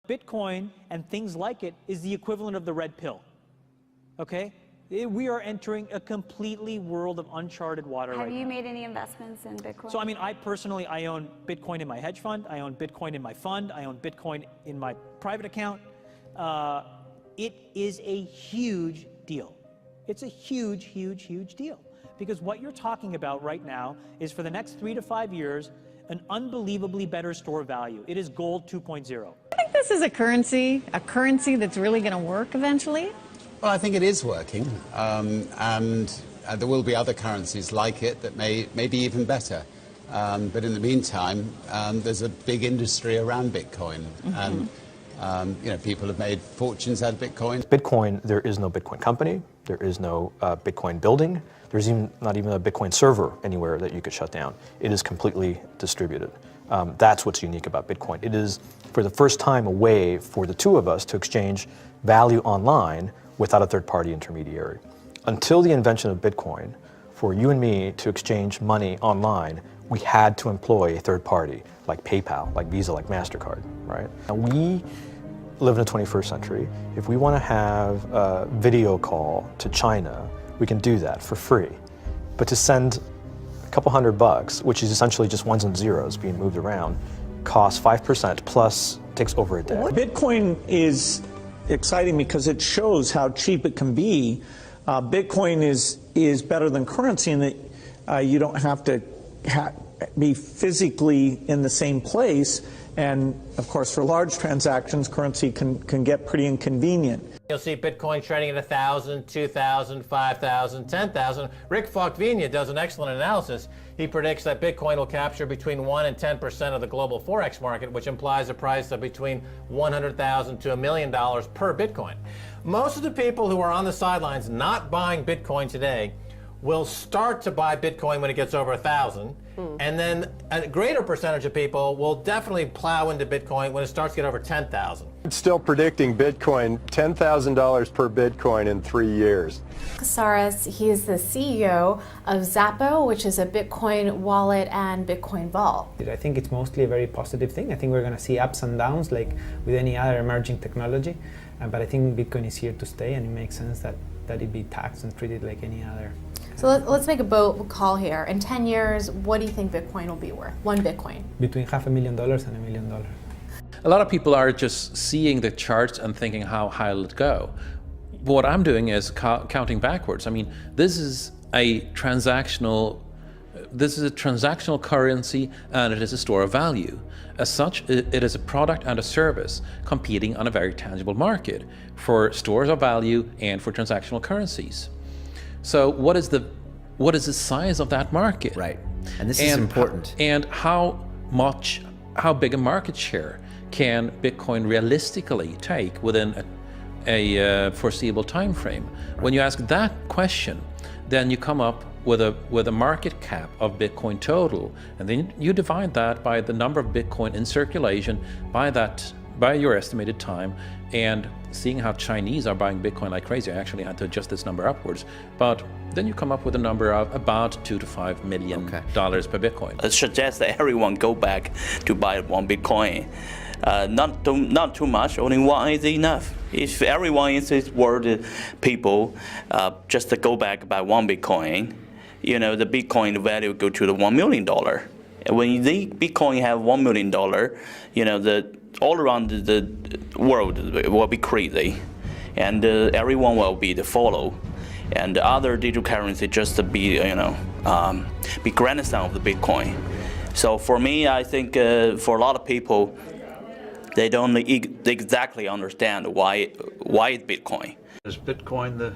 Bitcoin and things like it is the equivalent of the red pill, okay? We are entering a completely world of uncharted water right now. Have you made any investments in Bitcoin? So, I mean, I personally, I own Bitcoin in my hedge fund, I own Bitcoin in my fund, I own Bitcoin in my private account. It is a huge deal. It's a huge, huge, huge deal. Because what you're talking about right now is for the next 3 to 5 years, an unbelievably better store of value. It is gold 2.0. I think this is a currency that's really going to work eventually. Well, I think it is working, and there will be other currencies like it that may be even better. But in the meantime, there's a big industry around Bitcoin, and you know, people have made fortunes out of Bitcoin. Bitcoin, there is no Bitcoin company, there is no Bitcoin building, there's not even a Bitcoin server anywhere that you could shut down. It is completely distributed. That's what's unique about Bitcoin. It is, for the first time, a way for the two of us to exchange value online without a third-party intermediary. Until the invention of Bitcoin, for you and me to exchange money online, we had to employ a third party, like PayPal, like Visa, like MasterCard, right? Now we live in the 21st century. If we want to have a video call to China, we can do that for free. But to send a couple $100, which is essentially just ones and zeros being moved around, costs 5% plus takes over a day. Bitcoin is exciting because it shows how cheap it can be. Bitcoin is better than currency in that you don't have to be physically in the same place, and of course for large transactions currency can get pretty inconvenient. You'll see Bitcoin trading at 1,000, 2,000, 5,000, 10,000. Rick Falkvinia does an excellent analysis. He predicts that Bitcoin will capture between 1 and 10% of the global Forex market, which implies a price of between $100,000 to $1 million per Bitcoin. Most of the people who are on the sidelines not buying Bitcoin today will start to buy Bitcoin when it gets over 1,000, and then a greater percentage of people will definitely plow into Bitcoin when it starts to get over 10,000. It's still predicting Bitcoin, $10,000 per Bitcoin in 3 years. Casares, he is the CEO of Xapo, which is a Bitcoin wallet and Bitcoin vault. I think it's mostly a very positive thing. I think we're going to see ups and downs like with any other emerging technology, but I think Bitcoin is here to stay, and it makes sense that it be taxed and treated like any other. So let's make a bold call here. In 10 years, what do you think Bitcoin will be worth? One Bitcoin? Between $500,000 and $1 million. A lot of people are just seeing the charts and thinking, how high will it go? What I'm doing is counting backwards. I mean, this is a transactional currency, and it is a store of value. As such, it is a product and a service competing on a very tangible market for stores of value and for transactional currencies. So what is the size of that market? Right, and this is important. And how big a market share can Bitcoin realistically take within a foreseeable time frame? Right. When you ask that question, then you come up with a market cap of Bitcoin total, and then you divide that by the number of Bitcoin in circulation by your estimated time, and seeing how Chinese are buying Bitcoin like crazy. I actually had to adjust this number upwards, but then you come up with a number of about $2 to $5 million per Bitcoin. It suggests that everyone go back to buy one Bitcoin. Not too much, only one is enough. If everyone in this world, people, just to go back buy one Bitcoin, you know, the Bitcoin value go to the $1 million. And when the Bitcoin have $1 million, you know, all around the world will be crazy, and everyone will be the follow, and the other digital currency just to be, you know, be grandson of the Bitcoin. So for me, I think for a lot of people, they don't exactly understand why it's Bitcoin. Is Bitcoin the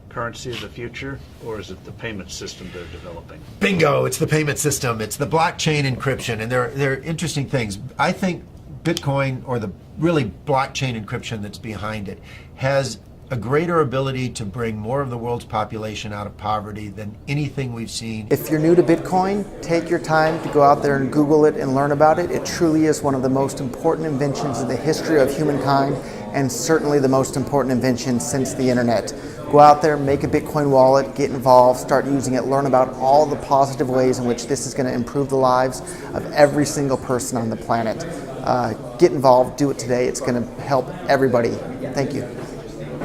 currency of the future, or is it the payment system they're developing? Bingo! It's the payment system. It's the blockchain encryption, and they're interesting things. I think Bitcoin, or the really blockchain encryption that's behind it, has a greater ability to bring more of the world's population out of poverty than anything we've seen. If you're new to Bitcoin, take your time to go out there and Google it and learn about it. It truly is one of the most important inventions in the history of humankind, and certainly the most important invention since the internet. Go out there, make a Bitcoin wallet, get involved, start using it, learn about all the positive ways in which this is going to improve the lives of every single person on the planet. get involved, do it today. It's going to help everybody. Thank you.